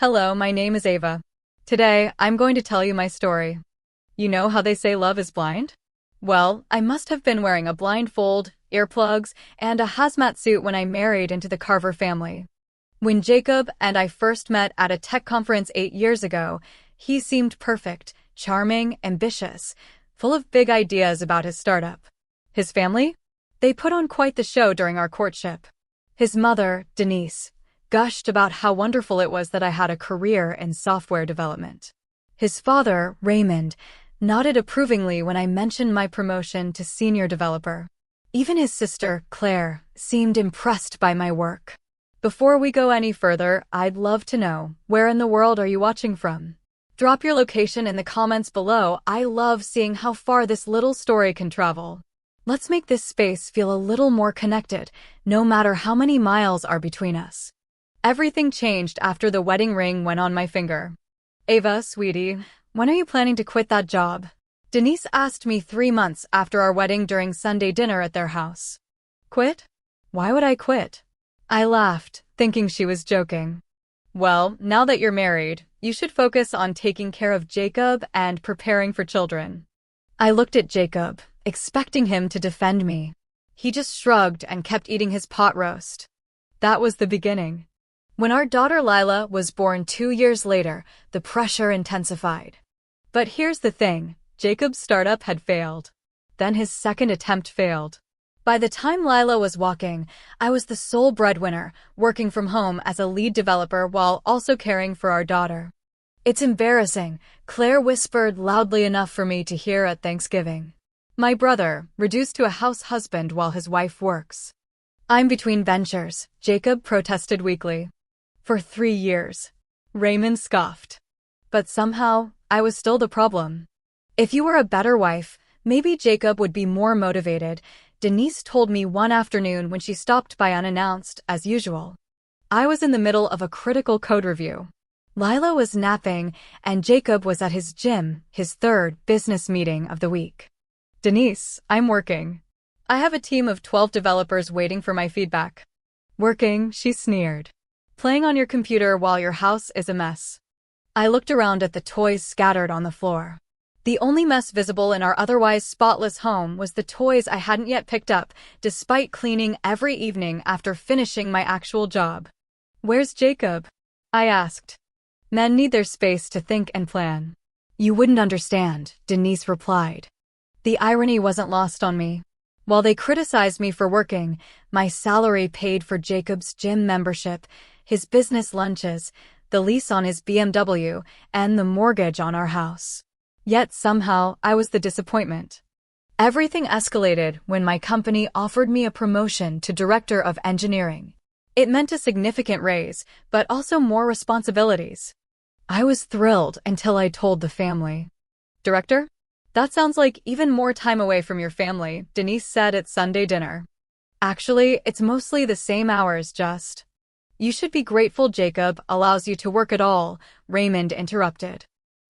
Hello, my name is Ava. Today, I'm going to tell you my story. You know how they say love is blind? Well, I must have been wearing a blindfold, earplugs, and a hazmat suit when I married into the Carver family. When Jacob and I first met at a tech conference 8 years ago, he seemed perfect, charming, ambitious, full of big ideas about his startup. His family? They put on quite the show during our courtship. His mother, Denise, gushed about how wonderful it was that I had a career in software development. His father, Raymond, nodded approvingly when I mentioned my promotion to senior developer. Even his sister, Claire, seemed impressed by my work. Before we go any further, I'd love to know, where in the world are you watching from? Drop your location in the comments below. I love seeing how far this little story can travel. Let's make this space feel a little more connected, no matter how many miles are between us. Everything changed after the wedding ring went on my finger. Ava, sweetie, when are you planning to quit that job? Denise asked me 3 months after our wedding during Sunday dinner at their house. Quit? Why would I quit? I laughed, thinking she was joking. Well, now that you're married, you should focus on taking care of Jacob and preparing for children. I looked at Jacob, expecting him to defend me. He just shrugged and kept eating his pot roast. That was the beginning. When our daughter Lila was born 2 years later, the pressure intensified. But here's the thing, Jacob's startup had failed. Then his second attempt failed. By the time Lila was walking, I was the sole breadwinner, working from home as a lead developer while also caring for our daughter. It's embarrassing, Claire whispered loudly enough for me to hear at Thanksgiving. My brother, reduced to a house husband while his wife works. I'm between ventures, Jacob protested weakly. For 3 years. Raymond scoffed. But somehow, I was still the problem. If you were a better wife, maybe Jacob would be more motivated, Denise told me one afternoon when she stopped by unannounced, as usual. I was in the middle of a critical code review. Lila was napping, and Jacob was at his gym, his third business meeting of the week. Denise, I'm working. I have a team of 12 developers waiting for my feedback. Working, she sneered. Playing on your computer while your house is a mess. I looked around at the toys scattered on the floor. The only mess visible in our otherwise spotless home was the toys I hadn't yet picked up, despite cleaning every evening after finishing my actual job. Where's Jacob? I asked. Men need their space to think and plan. You wouldn't understand, Denise replied. The irony wasn't lost on me. While they criticized me for working, my salary paid for Jacob's gym membership, his business lunches, the lease on his BMW, and the mortgage on our house. Yet somehow, I was the disappointment. Everything escalated when my company offered me a promotion to director of engineering. It meant a significant raise, but also more responsibilities. I was thrilled until I told the family. Director? That sounds like even more time away from your family, Denise said at Sunday dinner. Actually, it's mostly the same hours, just. You should be grateful Jacob allows you to work at all, Raymond interrupted.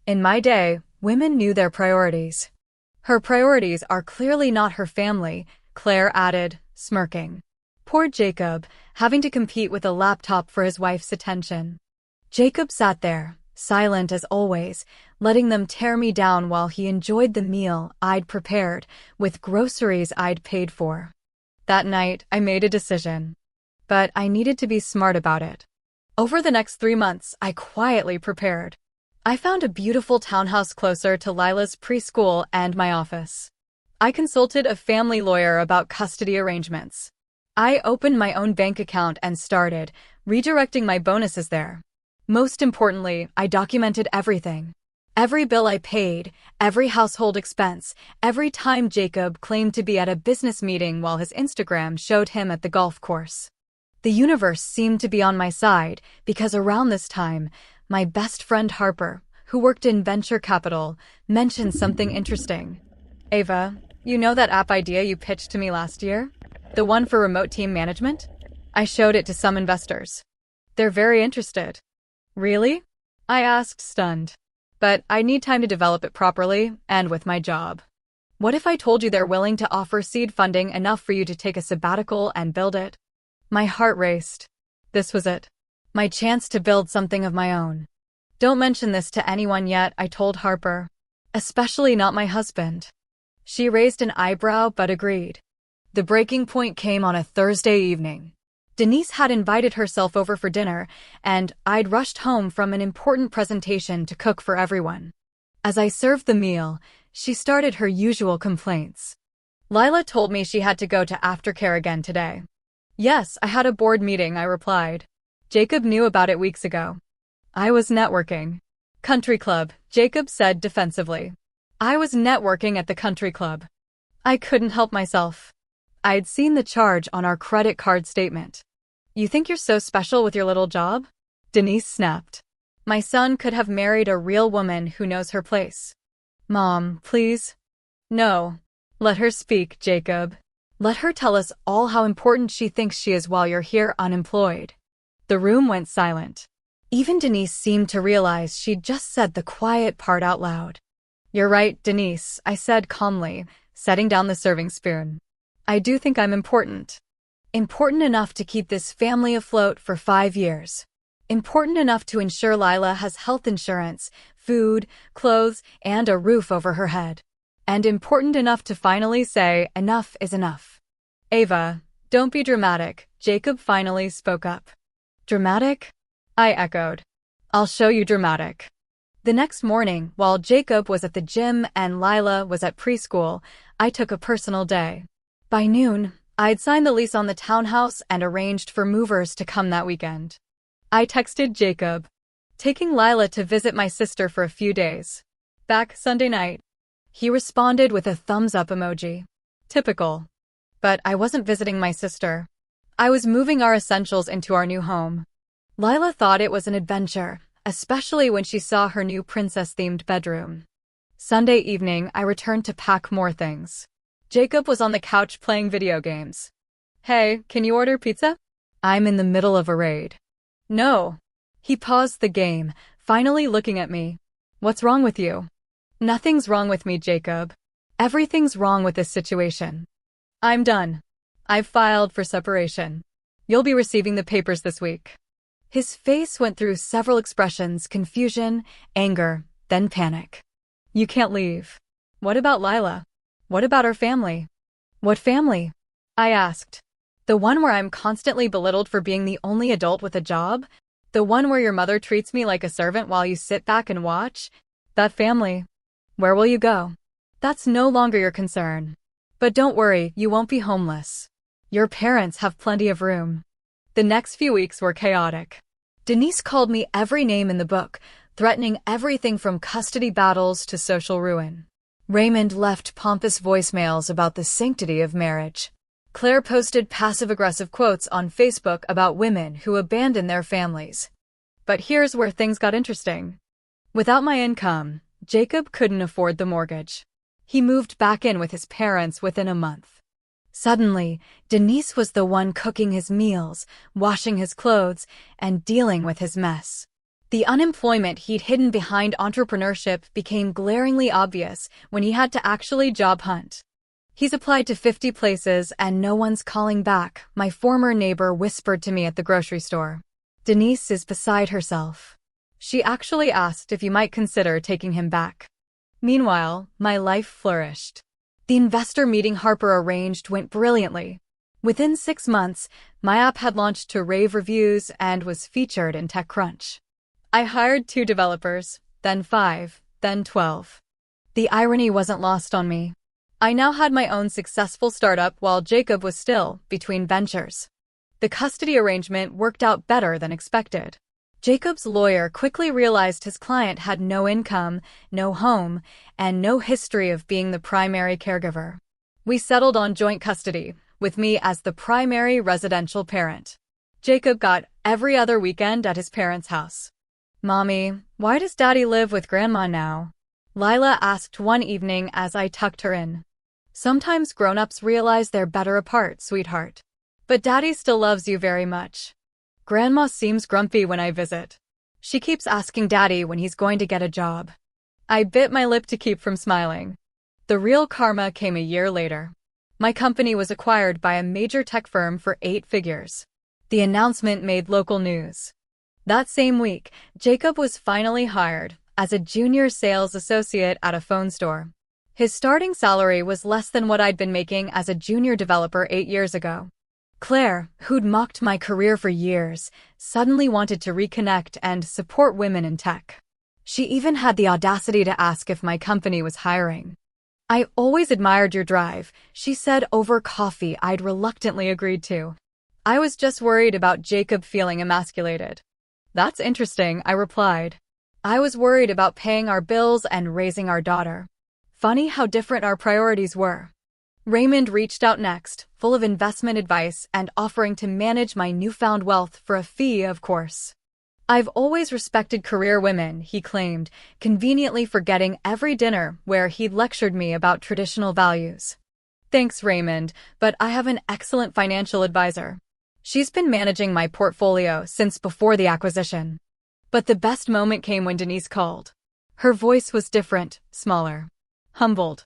In my day, women knew their priorities. Her priorities are clearly not her family, Claire added, smirking. Poor Jacob, having to compete with a laptop for his wife's attention. Jacob sat there, silent as always, letting them tear me down while he enjoyed the meal I'd prepared, with groceries I'd paid for. That night, I made a decision. But I needed to be smart about it. Over the next 3 months, I quietly prepared. I found a beautiful townhouse closer to Lila's preschool and my office. I consulted a family lawyer about custody arrangements. I opened my own bank account and started redirecting my bonuses there. Most importantly, I documented everything. Every bill I paid, every household expense, every time Jacob claimed to be at a business meeting while his Instagram showed him at the golf course. The universe seemed to be on my side because around this time, my best friend Harper, who worked in venture capital, mentioned something interesting. Ava, you know that app idea you pitched to me last year? The one for remote team management? I showed it to some investors. They're very interested. Really? I asked, stunned. But I need time to develop it properly, and with my job. What if I told you they're willing to offer seed funding enough for you to take a sabbatical and build it? My heart raced. This was it. My chance to build something of my own. Don't mention this to anyone yet, I told Harper. Especially not my husband. She raised an eyebrow but agreed. The breaking point came on a Thursday evening. Denise had invited herself over for dinner, and I'd rushed home from an important presentation to cook for everyone. As I served the meal, she started her usual complaints. Lila told me she had to go to aftercare again today. Yes, I had a board meeting, I replied. Jacob knew about it weeks ago. I was networking. Country club, Jacob said defensively. I was networking at the country club. I couldn't help myself. I'd seen the charge on our credit card statement. You think you're so special with your little job? Denise snapped. My son could have married a real woman who knows her place. Mom, please. No. Let her speak, Jacob. Let her tell us all how important she thinks she is while you're here unemployed. The room went silent. Even Denise seemed to realize she'd just said the quiet part out loud. You're right, Denise, I said calmly, setting down the serving spoon. I do think I'm important. Important enough to keep this family afloat for 5 years. Important enough to ensure Lila has health insurance, food, clothes, and a roof over her head. And important enough to finally say, enough is enough. Ava, don't be dramatic, Jacob finally spoke up. Dramatic? I echoed. I'll show you dramatic. The next morning, while Jacob was at the gym and Lila was at preschool, I took a personal day. By noon, I'd signed the lease on the townhouse and arranged for movers to come that weekend. I texted Jacob, taking Lila to visit my sister for a few days. Back Sunday night. He responded with a thumbs-up emoji. Typical. But I wasn't visiting my sister. I was moving our essentials into our new home. Lila thought it was an adventure, especially when she saw her new princess-themed bedroom. Sunday evening, I returned to pack more things. Jacob was on the couch playing video games. Hey, can you order pizza? I'm in the middle of a raid. No. He paused the game, finally looking at me. What's wrong with you? Nothing's wrong with me, Jacob. Everything's wrong with this situation. I'm done. I've filed for separation. You'll be receiving the papers this week. His face went through several expressions: confusion, anger, then panic. You can't leave. What about Lila? What about our family? What family? I asked. The one where I'm constantly belittled for being the only adult with a job? The one where your mother treats me like a servant while you sit back and watch? That family. Where will you go? That's no longer your concern. But don't worry, you won't be homeless. Your parents have plenty of room. The next few weeks were chaotic. Denise called me every name in the book, threatening everything from custody battles to social ruin. Raymond left pompous voicemails about the sanctity of marriage. Claire posted passive-aggressive quotes on Facebook about women who abandon their families. But here's where things got interesting. Without my income, Jacob couldn't afford the mortgage. He moved back in with his parents within a month. Suddenly, Denise was the one cooking his meals, washing his clothes, and dealing with his mess. The unemployment he'd hidden behind entrepreneurship became glaringly obvious when he had to actually job hunt. He's applied to 50 places and no one's calling back, my former neighbor whispered to me at the grocery store. Denise is beside herself. She actually asked if you might consider taking him back. Meanwhile, my life flourished. The investor meeting Harper arranged went brilliantly. Within 6 months, my app had launched to rave reviews and was featured in TechCrunch. I hired 2 developers, then 5, then 12. The irony wasn't lost on me. I now had my own successful startup while Jacob was still between ventures. The custody arrangement worked out better than expected. Jacob's lawyer quickly realized his client had no income, no home, and no history of being the primary caregiver. We settled on joint custody, with me as the primary residential parent. Jacob got every other weekend at his parents' house. Mommy, why does Daddy live with Grandma now? Lila asked one evening as I tucked her in. Sometimes grown-ups realize they're better apart, sweetheart. But Daddy still loves you very much. Grandma seems grumpy when I visit. She keeps asking Daddy when he's going to get a job. I bit my lip to keep from smiling. The real karma came a year later. My company was acquired by a major tech firm for 8 figures. The announcement made local news. That same week, Jacob was finally hired as a junior sales associate at a phone store. His starting salary was less than what I'd been making as a junior developer 8 years ago. Claire, who'd mocked my career for years, suddenly wanted to reconnect and support women in tech. She even had the audacity to ask if my company was hiring. "I always admired your drive," she said over coffee I'd reluctantly agreed to. "I was just worried about Jacob feeling emasculated." "That's interesting," I replied. "I was worried about paying our bills and raising our daughter." Funny how different our priorities were. Raymond reached out next, full of investment advice and offering to manage my newfound wealth for a fee, of course. "I've always respected career women," he claimed, conveniently forgetting every dinner where he'd lectured me about traditional values. "Thanks, Raymond, but I have an excellent financial advisor. She's been managing my portfolio since before the acquisition." But the best moment came when Denise called. Her voice was different, smaller, humbled.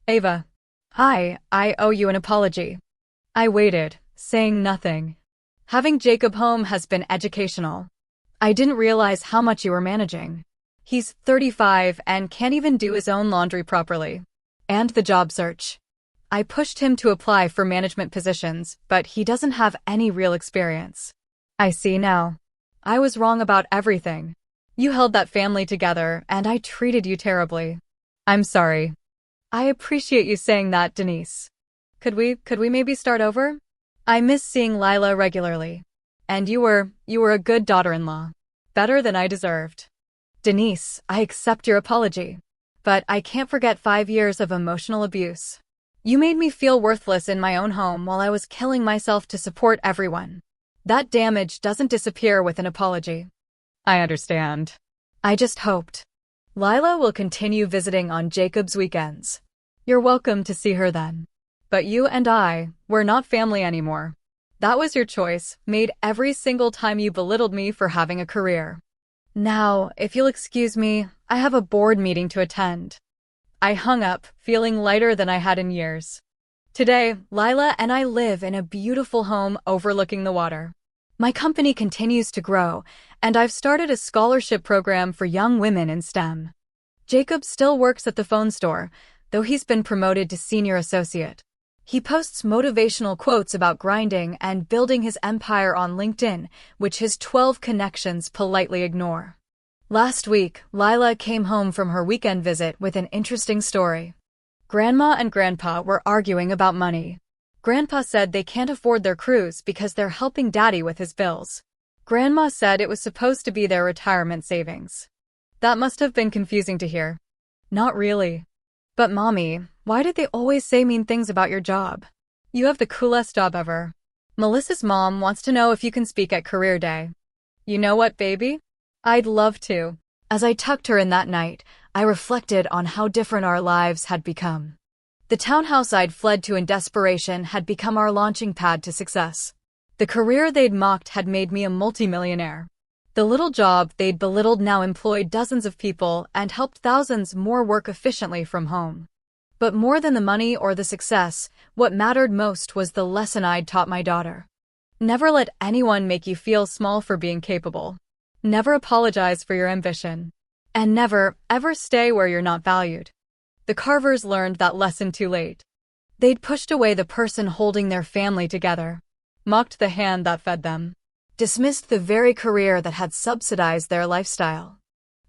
"Ava. Hi, I owe you an apology." I waited, saying nothing. "Having Jacob home has been educational. I didn't realize how much you were managing. He's 35 and can't even do his own laundry properly. And the job search. I pushed him to apply for management positions, but he doesn't have any real experience." "I see now. I was wrong about everything. You held that family together, and I treated you terribly. I'm sorry." "I appreciate you saying that, Denise. Could we maybe start over? I miss seeing Lila regularly. And you were a good daughter-in-law. Better than I deserved." "Denise, I accept your apology. But I can't forget 5 years of emotional abuse. You made me feel worthless in my own home while I was killing myself to support everyone. That damage doesn't disappear with an apology." "I understand. I just hoped. Lila will continue visiting on Jacob's weekends. You're welcome to see her then. But you and we're not family anymore. That was your choice, made every single time you belittled me for having a career. Now, if you'll excuse me, I have a board meeting to attend." I hung up, feeling lighter than I had in years. Today, Lila and I live in a beautiful home overlooking the water. My company continues to grow, and I've started a scholarship program for young women in STEM. Jacob still works at the phone store, though he's been promoted to senior associate. He posts motivational quotes about grinding and building his empire on LinkedIn, which his 12 connections politely ignore. Last week, Lila came home from her weekend visit with an interesting story. Grandma and Grandpa were arguing about money. Grandpa said they can't afford their cruise because they're helping Daddy with his bills. Grandma said it was supposed to be their retirement savings. That must have been confusing to hear. Not really. But Mommy, why did they always say mean things about your job? You have the coolest job ever. Melissa's mom wants to know if you can speak at Career Day. You know what, baby? I'd love to. As I tucked her in that night, I reflected on how different our lives had become. The townhouse I'd fled to in desperation had become our launching pad to success. The career they'd mocked had made me a multimillionaire. The little job they'd belittled now employed dozens of people and helped thousands more work efficiently from home. But more than the money or the success, what mattered most was the lesson I'd taught my daughter. Never let anyone make you feel small for being capable. Never apologize for your ambition. And never, ever stay where you're not valued. The Carvers learned that lesson too late. They'd pushed away the person holding their family together, mocked the hand that fed them, dismissed the very career that had subsidized their lifestyle.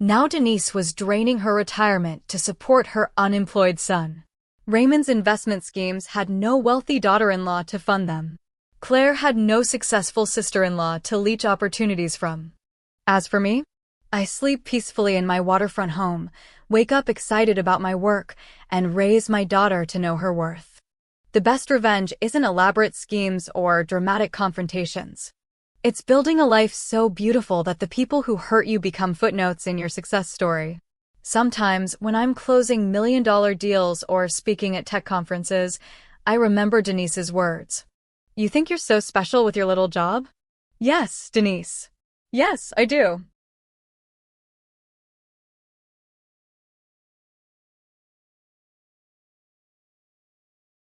Now Denise was draining her retirement to support her unemployed son. Raymond's investment schemes had no wealthy daughter-in-law to fund them. Claire had no successful sister-in-law to leech opportunities from. As for me, I sleep peacefully in my waterfront home, wake up excited about my work, and raise my daughter to know her worth. The best revenge isn't elaborate schemes or dramatic confrontations. It's building a life so beautiful that the people who hurt you become footnotes in your success story. Sometimes, when I'm closing million-dollar deals or speaking at tech conferences, I remember Denise's words. "You think you're so special with your little job?" "Yes, Denise. Yes, I do."